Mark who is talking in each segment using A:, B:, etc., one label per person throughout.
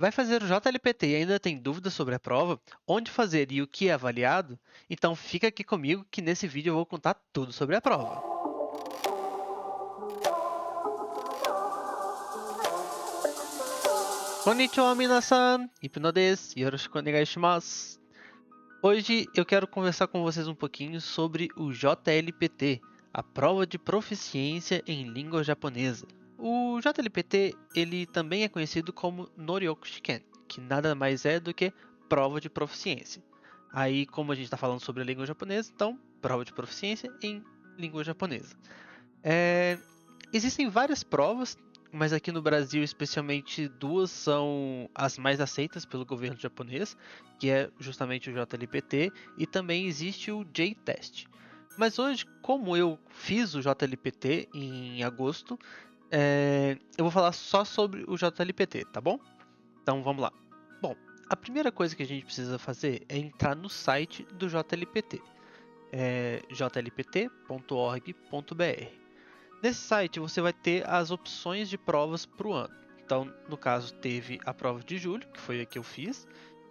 A: Vai fazer o JLPT e ainda tem dúvidas sobre a prova, onde fazer e o que é avaliado? Então fica aqui comigo que nesse vídeo eu vou contar tudo sobre a prova. Konnichiwa minasan, Hypno desu, yoroshiku onegai shimasu. Hoje eu quero conversar com vocês um pouquinho sobre o JLPT, a prova de proficiência em língua japonesa. O JLPT ele também é conhecido como Noryoku Shiken, que nada mais é do que prova de proficiência. Aí, como a gente está falando sobre a língua japonesa, então prova de proficiência em língua japonesa. Existem várias provas, mas aqui no Brasil, especialmente duas são as mais aceitas pelo governo japonês, que é justamente o JLPT, e também existe o J-Test. Mas hoje, como eu fiz o JLPT em agosto, eu vou falar só sobre o JLPT, tá bom? Então vamos lá. Bom, a primeira coisa que a gente precisa fazer é entrar no site do JLPT, jlpt.org.br. Nesse site você vai ter as opções de provas para o ano. Então, no caso, teve a prova de julho, que foi a que eu fiz,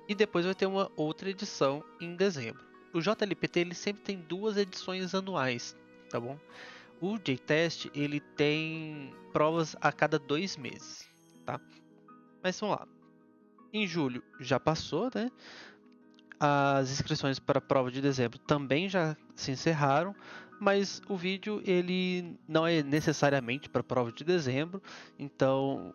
A: e depois vai ter uma outra edição em dezembro. O JLPT ele sempre tem duas edições anuais, tá bom? O J-Test ele tem provas a cada 2 meses, tá? Mas vamos lá. Em julho já passou, né? As inscrições para a prova de dezembro também já se encerraram, mas o vídeo ele não é necessariamente para a prova de dezembro, então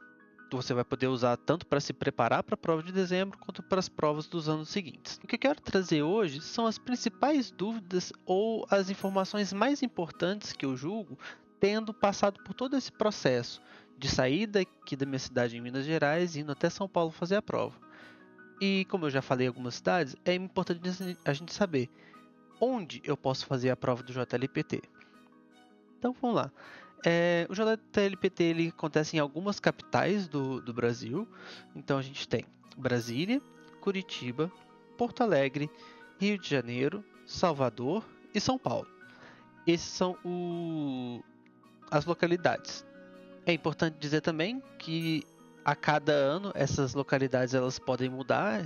A: você vai poder usar tanto para se preparar para a prova de dezembro quanto para as provas dos anos seguintes. O que eu quero trazer hoje são as principais dúvidas ou as informações mais importantes que eu julgo tendo passado por todo esse processo de sair daqui da minha cidade em Minas Gerais e indo até São Paulo fazer a prova. E como eu já falei em algumas cidades, é importante a gente saber onde eu posso fazer a prova do JLPT. Então vamos lá. O JLPT ele acontece em algumas capitais do Brasil. Então a gente tem Brasília, Curitiba, Porto Alegre, Rio de Janeiro, Salvador e São Paulo. Esses são as localidades. É importante dizer também que a cada ano essas localidades elas podem mudar,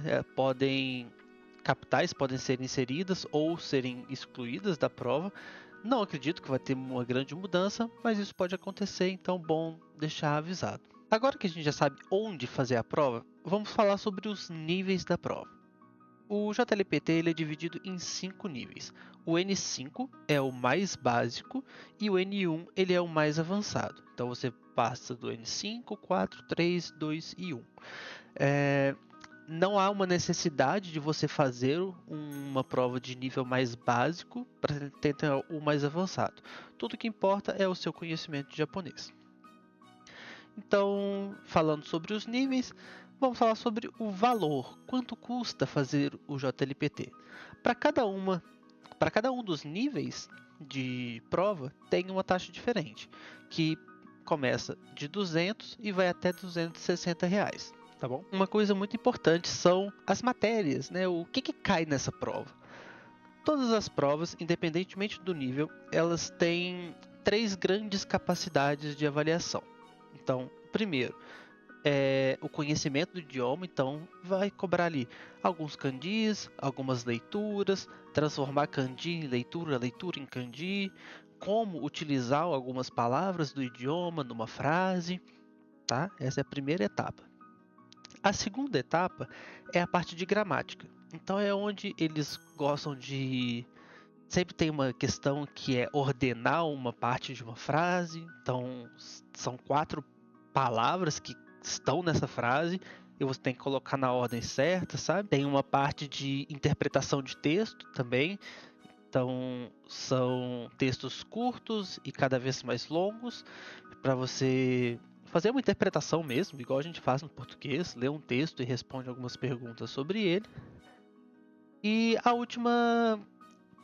A: capitais podem ser inseridas ou serem excluídas da prova. Não acredito que vai ter uma grande mudança, mas isso pode acontecer, então bom deixar avisado. Agora que a gente já sabe onde fazer a prova, vamos falar sobre os níveis da prova. O JLPT ele é dividido em 5 níveis. O N5 é o mais básico e o N1 ele é o mais avançado. Então você passa do N5, 4, 3, 2 e 1. Não há uma necessidade de você fazer uma prova de nível mais básico para tentar o mais avançado. Tudo que importa é o seu conhecimento de japonês. Então, falando sobre os níveis, vamos falar sobre o valor. Quanto custa fazer o JLPT? Para cada um dos níveis de prova, tem uma taxa diferente, que começa de 200 e vai até R$ 260. Tá bom? Uma coisa muito importante são as matérias, né? O que cai nessa prova? Todas as provas, independentemente do nível, elas têm 3 grandes capacidades de avaliação. Então, primeiro, o conhecimento do idioma, então vai cobrar ali alguns kanjis, algumas leituras, transformar kanji em leitura, leitura em kanji, como utilizar algumas palavras do idioma numa frase, tá? Essa é a primeira etapa. A segunda etapa é a parte de gramática. Então é onde eles gostam de sempre tem uma questão que é ordenar uma parte de uma frase. Então são 4 palavras que estão nessa frase e você tem que colocar na ordem certa, sabe? Tem uma parte de interpretação de texto também. Então são textos curtos e cada vez mais longos para você fazer uma interpretação mesmo, igual a gente faz no português, lê um texto e responde algumas perguntas sobre ele. E a última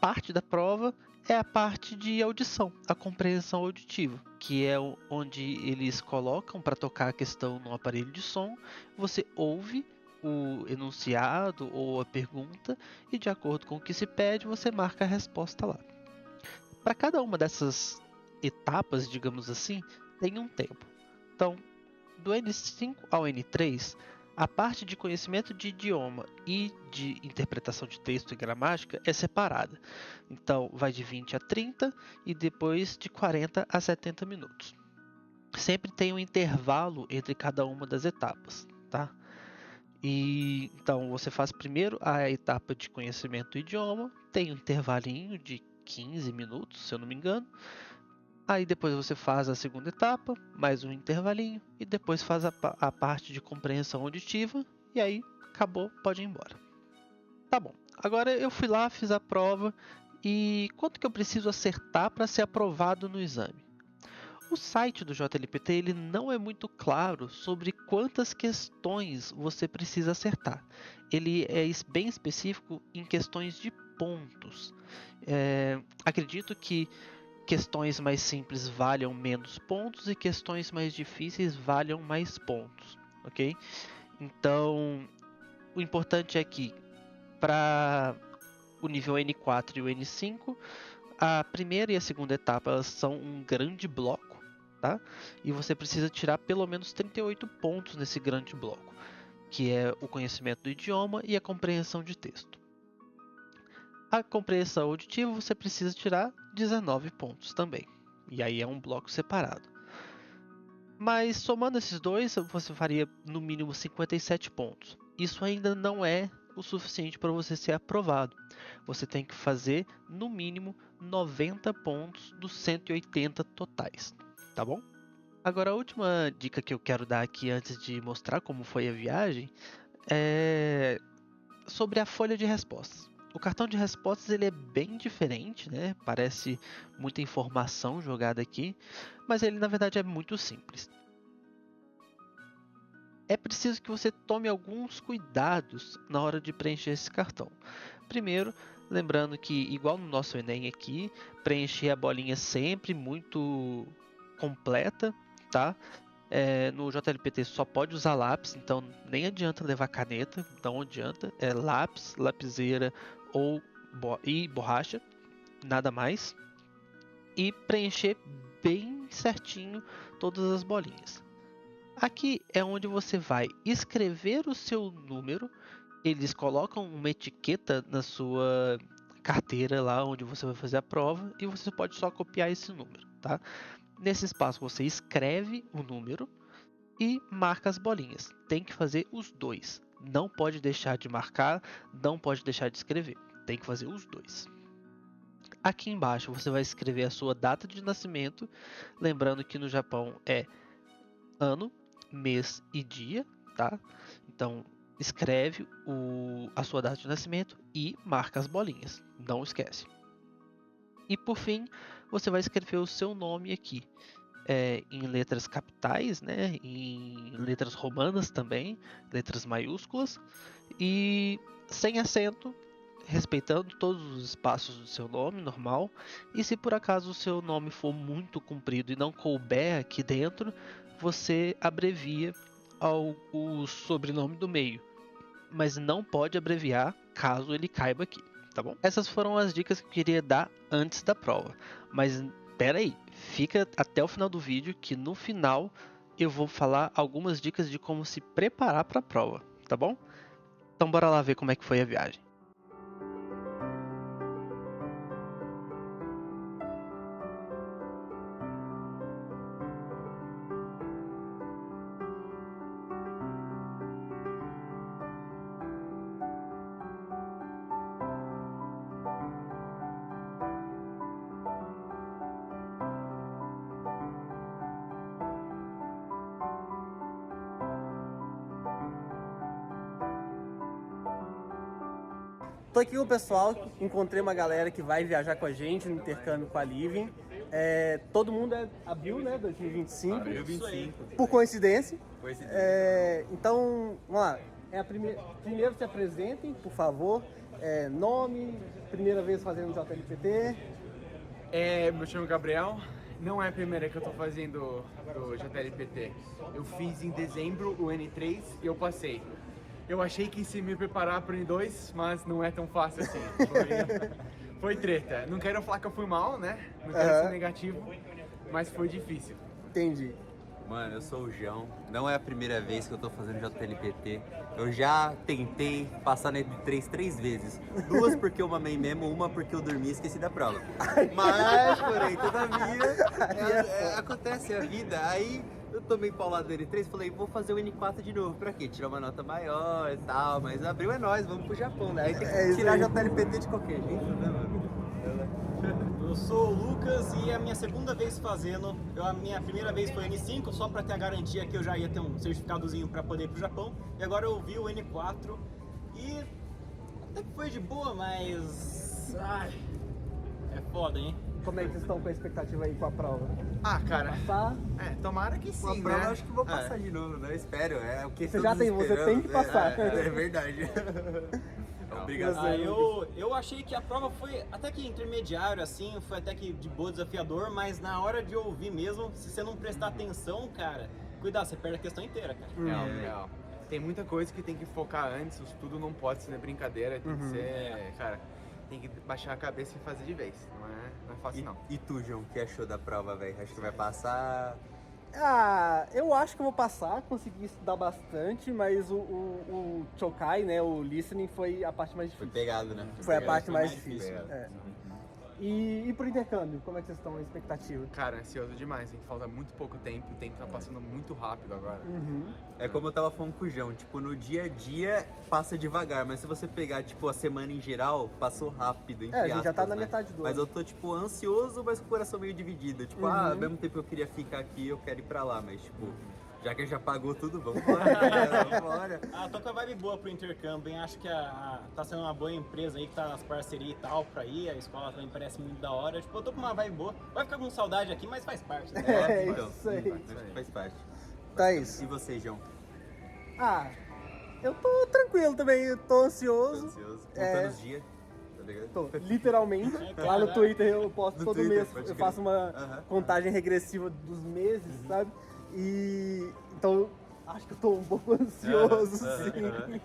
A: parte da prova é a parte de audição, a compreensão auditiva, que é onde eles colocam para tocar a questão no aparelho de som, você ouve o enunciado ou a pergunta e de acordo com o que se pede, você marca a resposta lá. Para cada uma dessas etapas, digamos assim, tem um tempo. Então, do N5 ao N3, A parte de conhecimento de idioma e de interpretação de texto e gramática é separada. Então, vai de 20 a 30 e depois de 40 a 70 minutos. Sempre tem um intervalo entre cada uma das etapas, tá? E então você faz primeiro a etapa de conhecimento do idioma, tem um intervalinho de 15 minutos, se eu não me engano. Aí depois você faz a segunda etapa, mais um intervalinho, e depois faz a parte de compreensão auditiva, e aí acabou, pode ir embora. Tá bom, agora eu fui lá, fiz a prova, e quanto que eu preciso acertar para ser aprovado no exame? O site do JLPT ele não é muito claro sobre quantas questões você precisa acertar. Ele é bem específico em questões de pontos. Acredito que questões mais simples valham menos pontos e questões mais difíceis valham mais pontos, ok? Então, o importante é que para o nível N4 e o N5, a primeira e a segunda etapa elas são um grande bloco, tá? E você precisa tirar pelo menos 38 pontos nesse grande bloco, que é o conhecimento do idioma e a compreensão de texto. A compreensão auditiva você precisa tirar 19 pontos também. E aí é um bloco separado. Mas somando esses dois, você faria no mínimo 57 pontos. Isso ainda não é o suficiente para você ser aprovado. Você tem que fazer no mínimo 90 pontos dos 180 totais, tá bom? Agora a última dica que eu quero dar aqui antes de mostrar como foi a viagem é sobre a folha de respostas. O cartão de respostas ele é bem diferente, né? Parece muita informação jogada aqui, mas ele na verdade é muito simples. É preciso que você tome alguns cuidados na hora de preencher esse cartão. Primeiro, lembrando que, igual no nosso Enem aqui, preencher a bolinha sempre muito completa, tá? No JLPT só pode usar lápis, então nem adianta levar caneta, não adianta. É lápis, lapiseira e borracha, nada mais. E preencher bem certinho todas as bolinhas. Aqui é onde você vai escrever o seu número. Eles colocam uma etiqueta na sua carteira lá onde você vai fazer a prova e você pode só copiar esse número, tá? Nesse espaço você escreve o número e marca as bolinhas. Tem que fazer os dois. Não pode deixar de marcar, não pode deixar de escrever. Tem que fazer os dois. Aqui embaixo você vai escrever a sua data de nascimento, lembrando que no Japão é ano, mês e dia, tá? Então escreve a sua data de nascimento e marca as bolinhas, não esquece. E por fim, você vai escrever o seu nome aqui, em letras capitais, né? Em letras romanas também, letras maiúsculas e sem acento, respeitando todos os espaços do seu nome normal. E se por acaso o seu nome for muito comprido e não couber aqui dentro, você abrevia o sobrenome do meio, mas não pode abreviar caso ele caiba aqui, tá bom? Essas foram as dicas que eu queria dar antes da prova, mas espera aí, fica até o final do vídeo que no final eu vou falar algumas dicas de como se preparar para a prova, tá bom? Então bora lá ver como é que foi a viagem.
B: Tô aqui com o pessoal, encontrei uma galera que vai viajar com a gente no intercâmbio com a Living. Todo mundo é abril, né? 2025.
C: Abril 25.
B: Por coincidência.
C: Coincidência.
B: Então, vamos lá. Primeiro se apresentem, por favor. Nome, primeira vez fazendo JLPT.
C: Me chamo Gabriel. Não é a primeira que eu tô fazendo do JLPT. Eu fiz em dezembro o N3 e eu passei. Eu achei que ia me preparar para o N2, mas não é tão fácil assim. Foi treta. Não quero falar que eu fui mal, né? Não quero ser negativo, mas foi difícil.
B: Entendi.
D: Mano, eu sou o João. Não é a primeira vez que eu tô fazendo JLPT. Eu já tentei passar na N3 3 vezes. 2 porque eu mamei mesmo, 1 porque eu dormi e esqueci da prova. Mas, porém, todavia, acontece a vida. Aí eu tomei paulada do N3 e falei, vou fazer o N4 de novo. Pra quê? Tirar uma nota maior e tal. Mas abril é nóis, vamos pro Japão, né? Aí tem que tirar JLPT de qualquer jeito, né, mano?
E: Eu sou o Lucas e é a minha segunda vez fazendo. A minha primeira vez foi N5, só para ter a garantia que eu já ia ter um certificadozinho para poder ir pro Japão. E agora eu vi o N4 e até que foi de boa, mas... Ai, é foda, hein?
B: Como é que vocês estão com a expectativa aí com a prova?
C: Ah, cara,
B: Passar?
C: tomara que
D: Uma
C: sim,
D: prova
C: né?
D: eu acho que vou passar de novo, né? Eu espero. É o que
B: Você
D: todos
B: já tem, você
D: esperamos,
B: tem que passar.
D: É verdade. Obrigado.
E: Eu achei que a prova foi até que intermediário, assim, foi até que de boa, desafiador, mas na hora de ouvir mesmo, se você não prestar atenção, cara, cuidado, você perde a questão inteira, cara.
C: Real. Tem muita coisa que tem que focar antes, o estudo não pode ser brincadeira, tem que ser, cara, tem que baixar a cabeça e fazer de vez, não é fácil não.
D: E tu, João, o que achou da prova, velho? Acho que vai passar.
B: Ah, eu acho que eu vou passar, consegui estudar bastante, mas o Chokai, né, o listening foi a parte mais
D: Foi
B: difícil.
D: pegado, né?
B: Foi a parte mais difícil.
D: Pegado.
B: É. E pro intercâmbio, como é que vocês estão? A expectativa?
C: Cara, ansioso demais, hein? Falta muito pouco tempo, o tempo tá passando muito rápido agora.
D: É como eu tava falando com o João, tipo, no dia a dia passa devagar, mas se você pegar, tipo, a semana em geral, passou rápido, entre
B: É, a gente já tá
D: aspas,
B: na
D: né?
B: metade do
D: Mas
B: ano.
D: eu tô, tipo, ansioso, mas com o coração meio dividido. Tipo, ao mesmo tempo que eu queria ficar aqui, eu quero ir pra lá, mas, tipo, já que já pagou tudo, vamos embora, vamos embora.
E: Ah, tô com a vibe boa pro intercâmbio, hein? Acho que tá sendo uma boa empresa aí, que tá nas parcerias e tal pra ir, a escola também parece muito da hora. Tipo, eu tô com uma vibe boa. Vai ficar com saudade aqui, mas faz parte, né?
B: É,
D: Então,
B: isso aí.
D: acho que faz parte.
B: Tá isso.
D: E você, João?
B: Ah, eu tô tranquilo também, eu tô
D: Tô
B: ansioso.
D: ansioso?
B: É.
D: Contando os dias, tá ligado?
B: Tô, literalmente. Lá no
E: Caralho.
B: Twitter eu posto
D: No
B: todo
D: Twitter,
B: mês,
D: pode
B: eu
D: crer.
B: faço uma
D: Aham.
B: contagem regressiva dos meses, sabe? E então acho que eu tô um pouco ansioso, sim.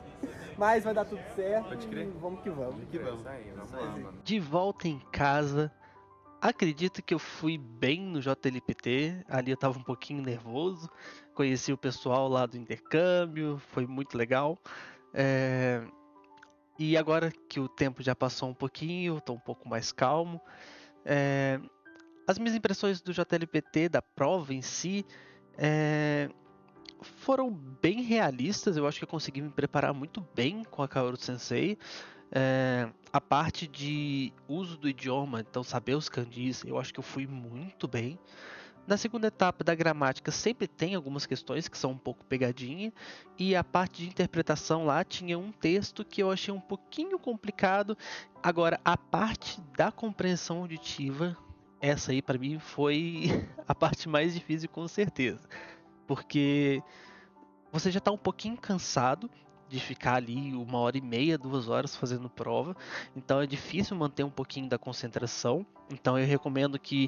B: Mas vai dar tudo certo.
D: Pode crer.
B: E vamos que vamos.
D: Que vamos.
C: Isso aí, vamos lá, mano.
A: De volta em casa, acredito que eu fui bem no JLPT. Ali eu tava um pouquinho nervoso. Conheci o pessoal lá do intercâmbio, foi muito legal. E agora que o tempo já passou um pouquinho, eu tô um pouco mais calmo. As minhas impressões do JLPT, da prova em si, foram bem realistas. Eu acho que eu consegui me preparar muito bem com a Kaoru Sensei. A parte de uso do idioma, então saber os kanjis, eu acho que eu fui muito bem. Na segunda etapa da gramática sempre tem algumas questões que são um pouco pegadinha, e a parte de interpretação lá tinha um texto que eu achei um pouquinho complicado. Agora, a parte da compreensão auditiva, essa aí para mim foi a parte mais difícil com certeza, porque você já está um pouquinho cansado de ficar ali 1h30, 2 horas fazendo prova, então é difícil manter um pouquinho da concentração. Então eu recomendo que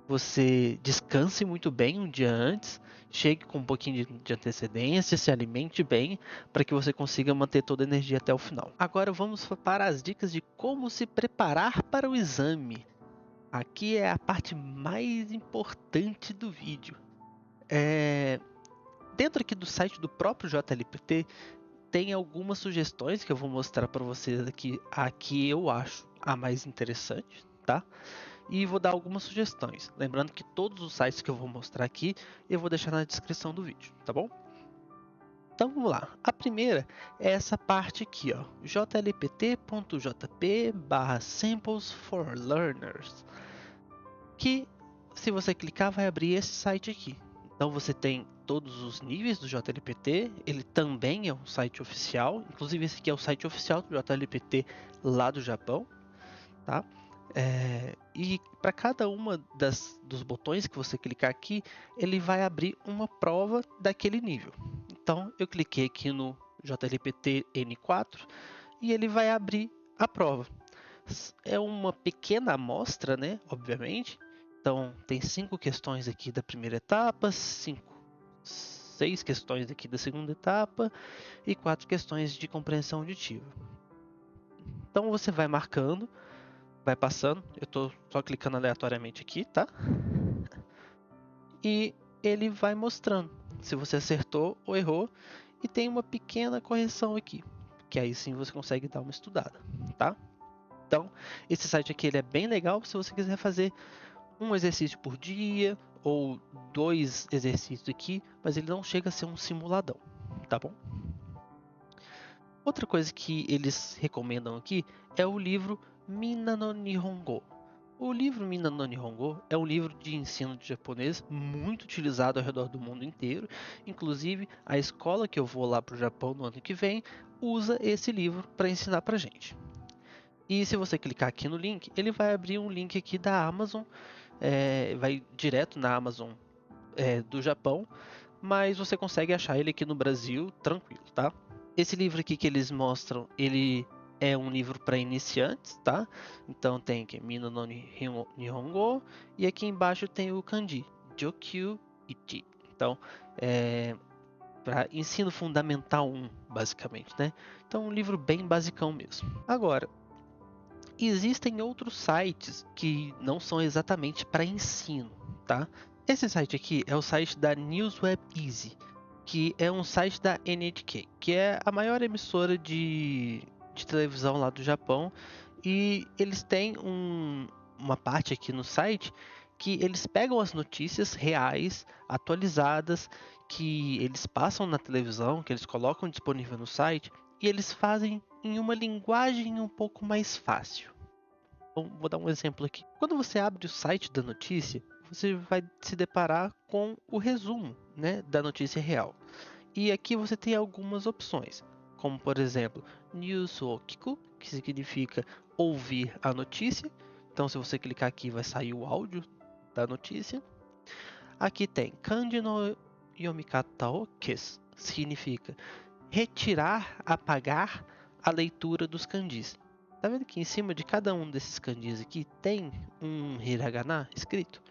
A: você descanse muito bem um dia antes, chegue com um pouquinho de antecedência, se alimente bem, para que você consiga manter toda a energia até o final. Agora vamos para as dicas de como se preparar para o exame. Aqui é a parte mais importante do vídeo. Dentro aqui do site do próprio JLPT, tem algumas sugestões que eu vou mostrar para vocês aqui, a que eu acho a mais interessante, tá? E vou dar algumas sugestões. Lembrando que todos os sites que eu vou mostrar aqui, eu vou deixar na descrição do vídeo, tá bom? Então vamos lá. A primeira é essa parte aqui, ó, jlpt.jp/samples for learners, que se você clicar vai abrir esse site aqui. Então você tem todos os níveis do JLPT, ele também é um site oficial, inclusive esse aqui é o site oficial do JLPT lá do Japão, tá? E para cada uma dos botões que você clicar aqui, ele vai abrir uma prova daquele nível. Então eu cliquei aqui no JLPT N4 e ele vai abrir a prova. É uma pequena amostra, né? Obviamente. Então tem 5 questões aqui da primeira etapa, 6 questões aqui da segunda etapa e 4 questões de compreensão auditiva. Então você vai marcando, vai passando. Eu estou só clicando aleatoriamente aqui, tá? E ele vai mostrando se você acertou ou errou, e tem uma pequena correção aqui, que aí sim você consegue dar uma estudada, tá? Então, esse site aqui ele é bem legal se você quiser fazer um exercício por dia ou 2 exercícios aqui, mas ele não chega a ser um simuladão, tá bom? Outra coisa que eles recomendam aqui é o livro Minna no Nihongo. O livro Minna no Nihongo é um livro de ensino de japonês muito utilizado ao redor do mundo inteiro. Inclusive, a escola que eu vou lá para o Japão no ano que vem usa esse livro para ensinar para gente. E se você clicar aqui no link, ele vai abrir um link aqui da Amazon, vai direto na Amazon do Japão, mas você consegue achar ele aqui no Brasil tranquilo, tá? Esse livro aqui que eles mostram, ele é um livro para iniciantes, tá? Então tem aqui Minna no Nihongo e aqui embaixo tem o kanji, Jokyu Ichi. Então, para ensino fundamental 1, basicamente, né? Então, um livro bem basicão mesmo. Agora, existem outros sites que não são exatamente para ensino, tá? Esse site aqui é o site da Newsweb Easy, que é um site da NHK, que é a maior emissora de televisão lá do Japão, e eles têm uma parte aqui no site que eles pegam as notícias reais, atualizadas, que eles passam na televisão, que eles colocam disponível no site, e eles fazem em uma linguagem um pouco mais fácil. Então, vou dar um exemplo aqui. Quando você abre o site da notícia, você vai se deparar com o resumo, né, da notícia real. E aqui você tem algumas opções, como por exemplo, News Okiku, que significa ouvir a notícia. Então, se você clicar aqui, vai sair o áudio da notícia. Aqui tem Kanji no Yomikata o Kesu, significa retirar, apagar a leitura dos kanjis. Tá vendo que em cima de cada um desses kanjis aqui tem um hiragana escrito?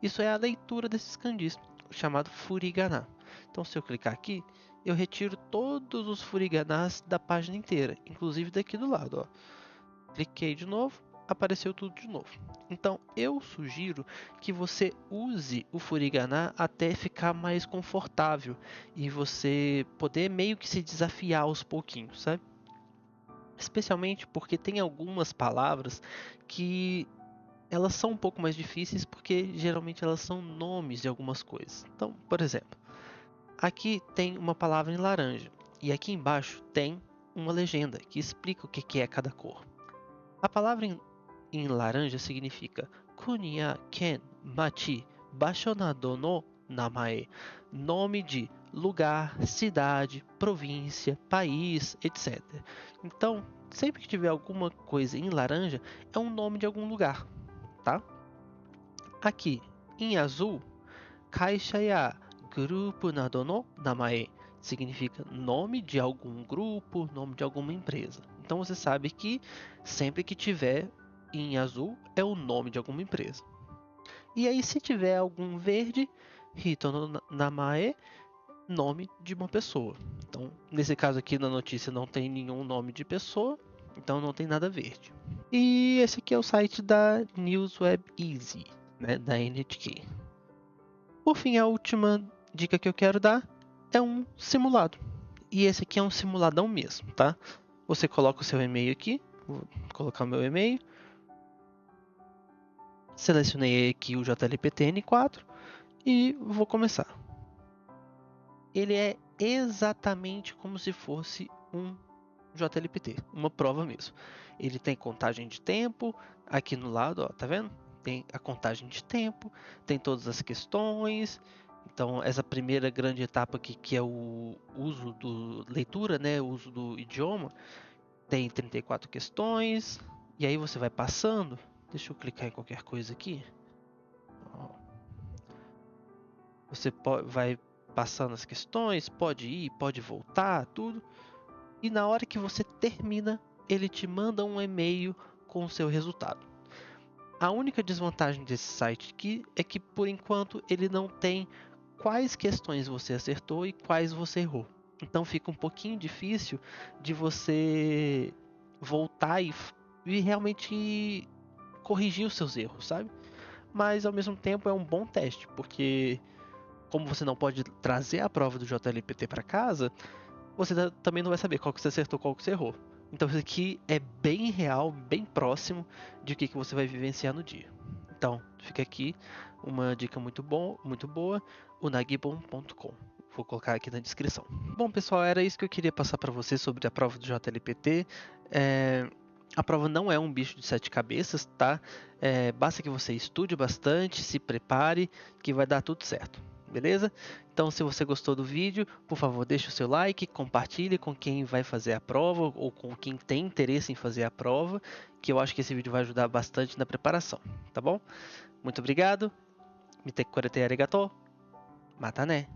A: Isso é a leitura desses kanjis, chamado furigana. Então, se eu clicar aqui, eu retiro todos os furiganas da página inteira, inclusive daqui do lado, ó. Cliquei de novo, apareceu tudo de novo. Então, eu sugiro que você use o furigana até ficar mais confortável e você poder meio que se desafiar aos pouquinhos, sabe? Especialmente porque tem algumas palavras que elas são um pouco mais difíceis porque geralmente elas são nomes de algumas coisas. Então, por exemplo, aqui tem uma palavra em laranja e aqui embaixo tem uma legenda que explica o que é cada cor. A palavra em laranja significa Kuniya Ken Machi Basho nado no namae, nome de lugar, cidade, província, país, etc. Então, sempre que tiver alguma coisa em laranja, é um nome de algum lugar, tá? Aqui, em azul, Kaisha ya Grupo nado no namae significa nome de algum grupo, nome de alguma empresa. Então você sabe que sempre que tiver em azul é o nome de alguma empresa. E aí se tiver algum verde, Hito no namae, nome de uma pessoa. Então, nesse caso aqui na notícia não tem nenhum nome de pessoa, então não tem nada verde. E esse aqui é o site da Newsweb Easy, né, da NHK. Por fim, a última dica que eu quero dar é um simulado. E esse aqui é um simuladão mesmo, tá? Você coloca o seu e-mail aqui, vou colocar o meu e-mail. Selecionei aqui o JLPT N4 e vou começar. Ele é exatamente como se fosse um JLPT, uma prova mesmo. Ele tem contagem de tempo, aqui no lado, ó, tá vendo? Tem a contagem de tempo, tem todas as questões. Então, essa primeira grande etapa aqui, que é o uso do leitura, né, o uso do idioma, tem 34 questões. E aí você vai passando. Deixa eu clicar em qualquer coisa aqui. Você vai passando as questões, pode ir, pode voltar, tudo. E na hora que você termina, ele te manda um e-mail com o seu resultado. A única desvantagem desse site aqui é que, por enquanto, ele não tem quais questões você acertou e quais você errou. Então fica um pouquinho difícil de você voltar e realmente corrigir os seus erros, sabe? Mas ao mesmo tempo é um bom teste, porque como você não pode trazer a prova do JLPT para casa, você também não vai saber qual que você acertou, qual que você errou. Então isso aqui é bem real, bem próximo de o que você vai vivenciar no dia. Então, fica aqui uma dica muito boa, o nagibon.com. Vou colocar aqui na descrição. Bom, pessoal, era isso que eu queria passar para vocês sobre a prova do JLPT. A prova não é um bicho de 7 cabeças, tá? Basta que você estude bastante, se prepare, que vai dar tudo certo. Beleza? Então, se você gostou do vídeo, por favor, deixe o seu like, compartilhe com quem vai fazer a prova ou com quem tem interesse em fazer a prova, que eu acho que esse vídeo vai ajudar bastante na preparação, tá bom? Muito obrigado. Mite korete arigatou. Mata né.